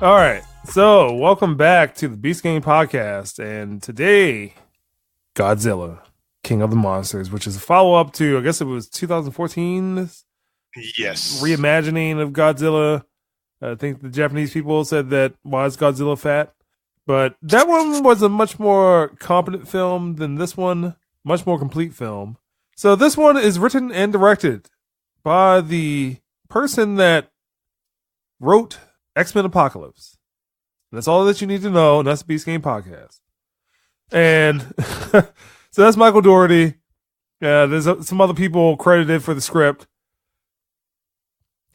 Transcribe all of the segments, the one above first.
All right, so welcome back to the Beast Game Podcast, and today, Godzilla, King of the Monsters, which is a follow-up to, I guess it was 2014? Yes. Reimagining of Godzilla. I think the Japanese people said that, why is Godzilla fat? But that one was a much more competent film than this one, much more complete film. So this one is written and directed by the person that wrote X-Men Apocalypse. That's all that you need to know, and that's the Beast Game Podcast. And so that's Michael Dougherty. There's some other people credited for the script.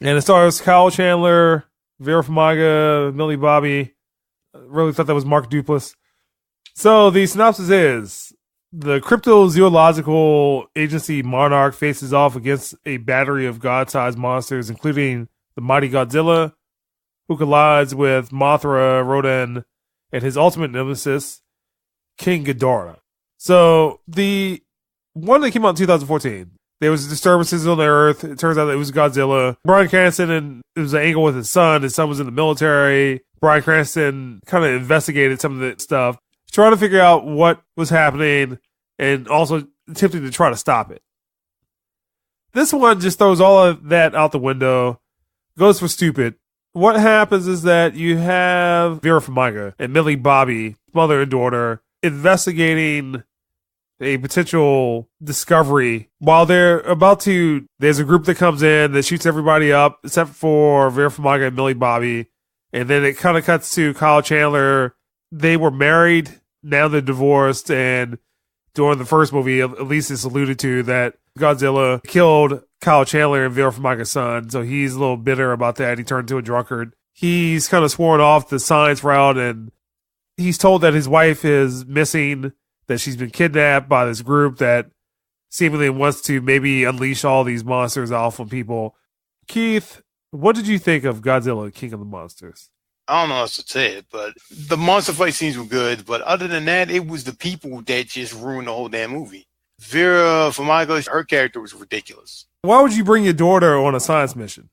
And it stars Kyle Chandler, Vera Farmiga, Millie Bobby. I really thought that was Mark Duplass. So the synopsis is, the cryptozoological agency Monarch faces off against a battery of god-sized monsters, including the mighty Godzilla, who collides with Mothra, Rodan, and his ultimate nemesis, King Ghidorah. So, the one that came out in 2014, there was disturbances on the Earth. It turns out that it was Godzilla. Bryan Cranston, and it was an angle with his son. His son was in the military. Bryan Cranston kind of investigated some of the stuff, trying to figure out what was happening, and also attempting to try to stop it. This one just throws all of that out the window, goes for stupid. What happens is that you have Vera Farmiga and Millie Bobby, mother and daughter, investigating a potential discovery. While they're about to, there's a group that comes in that shoots everybody up, except for Vera Farmiga and Millie Bobby. And then it kind of cuts to Kyle Chandler. They were married, now they're divorced, and during the first movie, at least it's alluded to that Godzilla killed Kyle Chandler and Vera Farmiga's son, so he's a little bitter about that. He turned into a drunkard. He's kind of sworn off the science route, and he's told that his wife is missing, that she's been kidnapped by this group that seemingly wants to maybe unleash all these monsters off on people. Keith, what did you think of Godzilla, King of the Monsters? I don't know how to say it, but the monster fight scenes were good. But other than that, it was the people that just ruined the whole damn movie. Vera Farmiga, her character was ridiculous. Why would you bring your daughter on a science mission?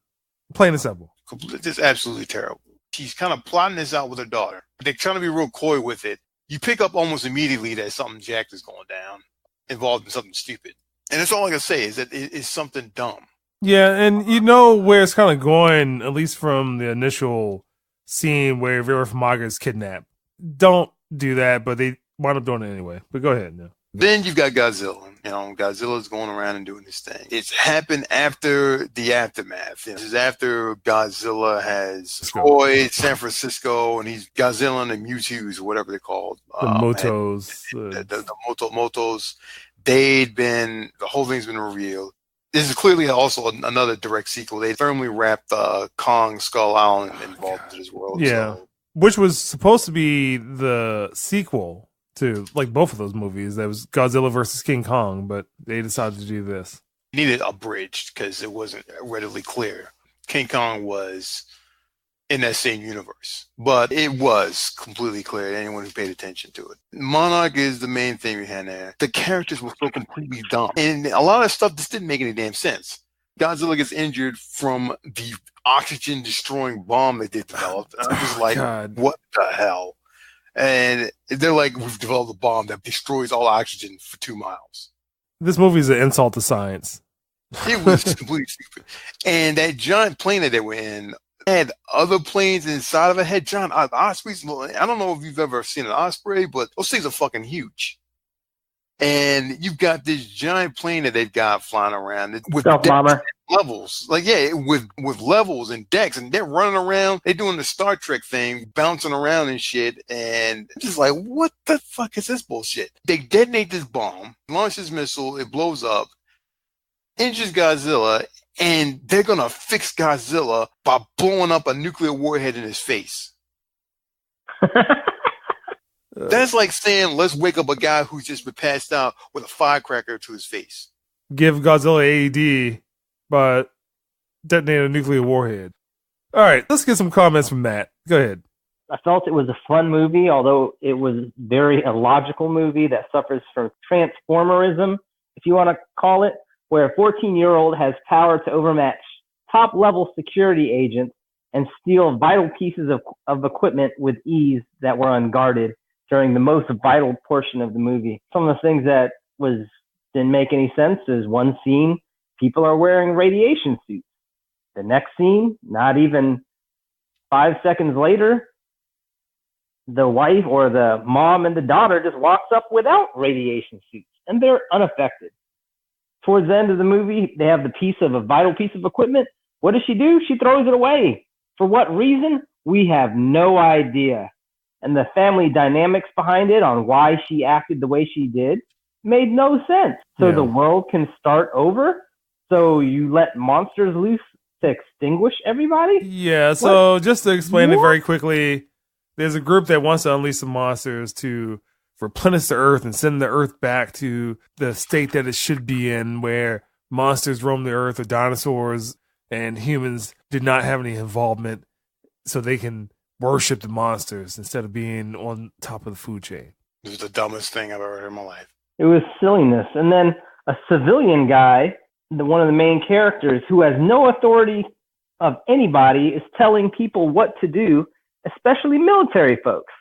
Plain and simple. Just absolutely terrible. She's kind of plotting this out with her daughter. They're trying to be real coy with it. You pick up almost immediately that something jacked is going down, involved in something stupid. And that's all I can say is that it's something dumb. Yeah, and you know where it's kind of going, at least from the initial scene where Vera Farmiga is kidnapped. Don't do that, but they wind up doing it anyway. But go ahead now. Then you've got Godzilla. Godzilla's going around and doing his thing. It's happened after the aftermath. This is after Godzilla has destroyed San Francisco, and he's Godzilla and the Mewtwo's, or whatever they're called. The Motos. The Motos. The whole thing's been revealed. This is clearly also another direct sequel. They firmly wrapped Kong Skull Island involved into this world. Yeah. So. Which was supposed to be the sequel to like both of those movies. That was Godzilla versus King Kong, but they decided to do this. It needed abridged because it wasn't readily clear. King Kong was in that same universe, but it was completely clear to anyone who paid attention to it. Monarch is the main thing we had there. The characters were so completely dumb, and a lot of stuff just didn't make any damn sense. Godzilla gets injured from the oxygen destroying bomb that they developed. And I'm just like, God. What the hell? And they're like, we've developed a bomb that destroys all oxygen for 2 miles. This movie is an insult to science. It was completely stupid. And that giant plane that they were in had other planes inside of it. Had giant ospreys. I don't know if you've ever seen an osprey, but those things are fucking huge. And you've got this giant plane that they've got flying around with levels. Like, yeah, with levels and decks, and they're running around. They're doing the Star Trek thing, bouncing around and shit. And I'm just like, what the fuck is this bullshit? They detonate this bomb, launch this missile, it blows up, injures Godzilla, and they're going to fix Godzilla by blowing up a nuclear warhead in his face. That's like saying, let's wake up a guy who's just been passed out with a firecracker to his face. Give Godzilla AED, but detonate a nuclear warhead. All right, let's get some comments from Matt. Go ahead. I felt it was a fun movie, although it was very illogical movie that suffers from transformerism, if you want to call it, where a 14-year-old has power to overmatch top-level security agents and steal vital pieces of equipment with ease that were unguarded during the most vital portion of the movie. Some of the things that didn't make any sense is one scene, people are wearing radiation suits. The next scene, not even 5 seconds later, the wife or the mom and the daughter just walks up without radiation suits, and they're unaffected. Towards the end of the movie, they have a vital piece of equipment. What does she do? She throws it away. For what reason? We have no idea. And the family dynamics behind it on why she acted the way she did made no sense. So the world can start over? So you let monsters loose to extinguish everybody? Yeah, so just to explain it very quickly, there's a group that wants to unleash the monsters to replenish the earth and send the earth back to the state that it should be in, where monsters roam the earth or dinosaurs and humans did not have any involvement, so they can worship the monsters instead of being on top of the food chain. This is the dumbest thing I've ever heard in my life. It was silliness. And then a civilian guy, one of the main characters, who has no authority of anybody, is telling people what to do, especially military folks.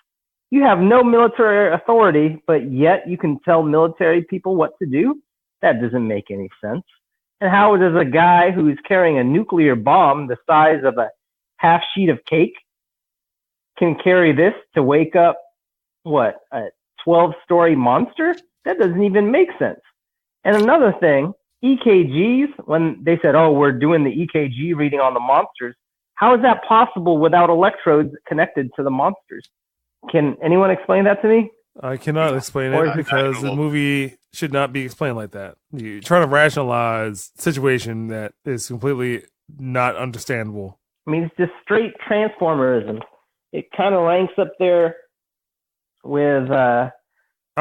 You have no military authority, but yet you can tell military people what to do? That doesn't make any sense. And how does a guy who's carrying a nuclear bomb the size of a half sheet of cake can carry this to wake up, a 12-story monster? That doesn't even make sense. And another thing, EKGs, when they said, we're doing the EKG reading on the monsters, how is that possible without electrodes connected to the monsters? Can anyone explain that to me? I cannot explain it because the movie should not be explained like that. You're trying to rationalize a situation that is completely not understandable. I mean, it's just straight Transformerism. It kind of ranks up there with... I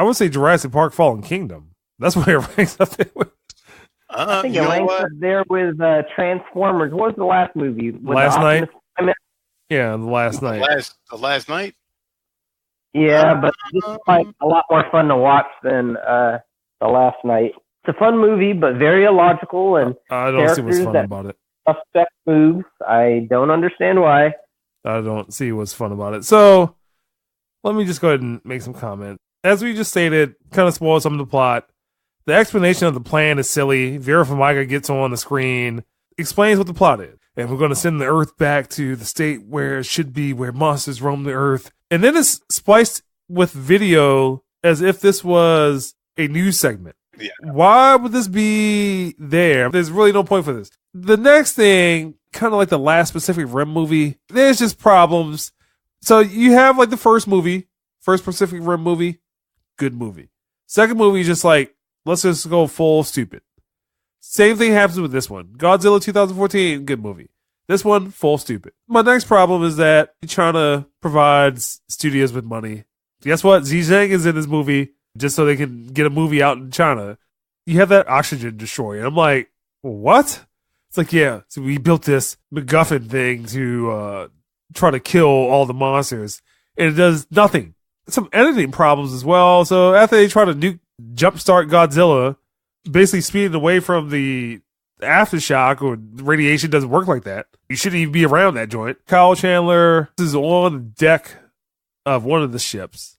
would say Jurassic Park Fallen Kingdom. That's where it ranks up there with. I think it ranks up there with Transformers. What was the last movie? Last Night? Yeah, The Last Night. The Last Night? Yeah, but this is like a lot more fun to watch than The Last Night. It's a fun movie, but very illogical, and I don't see what's fun about it. Suspect moves. I don't understand why. I don't see what's fun about it. So let me just go ahead and make some comments. As we just stated, kind of spoils some of the plot. The explanation of the plan is silly. Vera Farmiga gets on the screen, explains what the plot is. And we're going to send the Earth back to the state where it should be, where monsters roam the Earth. And then it's spliced with video as if this was a news segment. Yeah. Why would this be there? There's really no point for this. The next thing, kind of like the last Pacific Rim movie, there's just problems. So you have like the first Pacific Rim movie, good movie. Second movie, just like, let's just go full stupid. Same thing happens with this one. Godzilla 2014, good movie. This one, full stupid. My next problem is that you're trying to provide studios with money. Guess what? Xi Jinping is in this movie just so they can get a movie out in China. You have that oxygen destroyer. I'm like, what? It's like, yeah, so we built this MacGuffin thing to try to kill all the monsters, and it does nothing. Some editing problems as well. So after they try to jumpstart Godzilla, basically speeding away from the aftershock or radiation doesn't work like that. You shouldn't even be around that joint. Kyle Chandler is on the deck of one of the ships.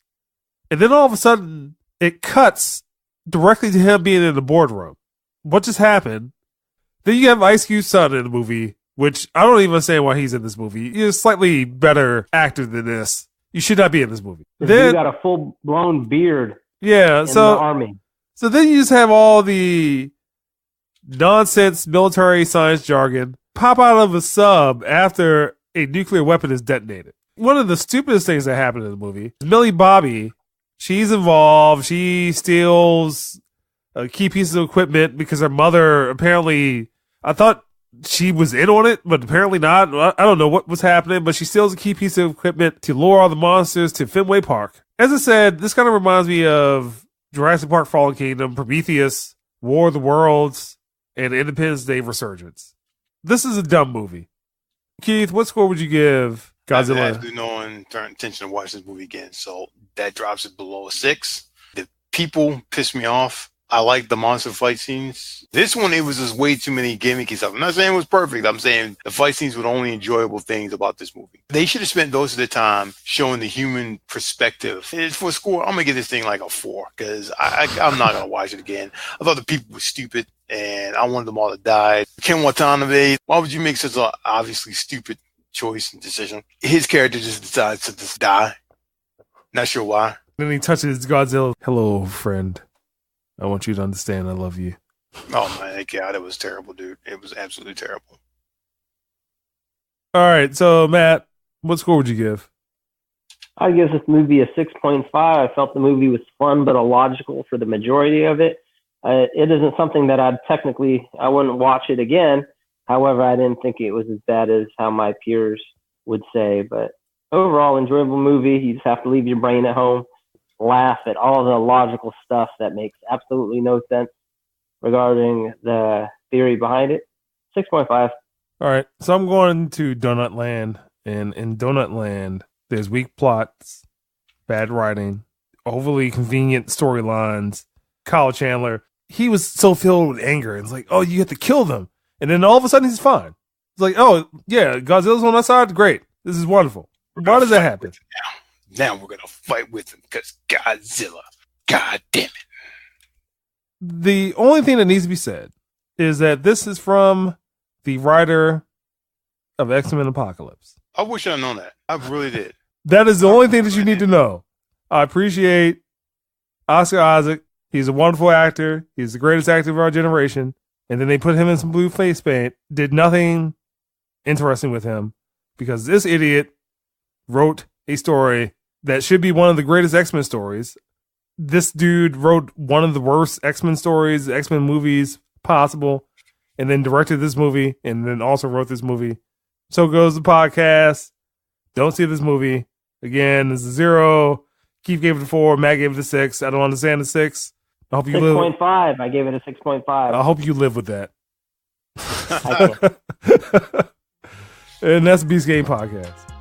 And then all of a sudden, it cuts directly to him being in the boardroom. What just happened? Then you have Ice Cube's son in the movie, which I don't even understand why he's in this movie. He's a slightly better actor than this. You should not be in this movie. Then, you got a full-blown beard. Yeah, in the army. So then you just have all the nonsense military science jargon pop out of a sub after a nuclear weapon is detonated. One of the stupidest things that happened in the movie is Millie Bobby. She's involved. She steals key pieces of equipment because her mother apparently, I thought she was in on it, but apparently not. I don't know what was happening, but she steals a key piece of equipment to lure all the monsters to Fenway Park. As I said, this kind of reminds me of Jurassic Park Fallen Kingdom, Prometheus, War of the Worlds, and Independence Day Resurgence. This is a dumb movie. Keith, what score would you give Godzilla? I have no intention to watch this movie again, so that drops it below a 6. The people piss me off. I like the monster fight scenes. This one, it was just way too many gimmicky stuff. I'm not saying it was perfect. I'm saying the fight scenes were the only enjoyable things about this movie. They should have spent most of the time showing the human perspective. And for a score, I'm going to give this thing like a 4 because I'm not going to watch it again. I thought the people were stupid and I wanted them all to die. Ken Watanabe, why would you make such an obviously stupid choice and decision? His character just decides to just die. Not sure why. Then he touches Godzilla. Hello, friend. I want you to understand I love you. Oh my God, it was terrible, dude. It was absolutely terrible. All right, so Matt, what score would you give? I'd give this movie a 6.5. I felt the movie was fun but illogical for the majority of it. It isn't something that I wouldn't watch it again. However, I didn't think it was as bad as how my peers would say. But overall, enjoyable movie. You just have to leave your brain at home, laugh at all the illogical stuff that makes absolutely no sense regarding the theory behind it. 6.5. All right, so I'm going to Donut Land, and in Donut Land, there's weak plots, bad writing, overly convenient storylines. Kyle Chandler, he was so filled with anger. It's like, oh, you have to kill them. And then all of a sudden, he's fine. It's like, oh, yeah, Godzilla's on our side? Great. This is wonderful. Why does that happen? Now we're going to fight with him because Godzilla. God damn it. The only thing that needs to be said is that this is from the writer of X-Men Apocalypse. I wish I'd known that. I really did. That is the only thing that you need to know. I appreciate Oscar Isaac. He's a wonderful actor. He's the greatest actor of our generation. And then they put him in some blue face paint, did nothing interesting with him because this idiot wrote a story that should be one of the greatest X-Men stories. This dude wrote one of the worst X-Men stories, X-Men movies possible, and then directed this movie, and then also wrote this movie. So goes the podcast. Don't see this movie. Again, this is 0. Keith gave it a 4. Matt gave it a 6. I don't understand the 6. I hope you 6.5. I gave it a 6.5. I hope you live with that. I can't. And that's Beast Game Podcast.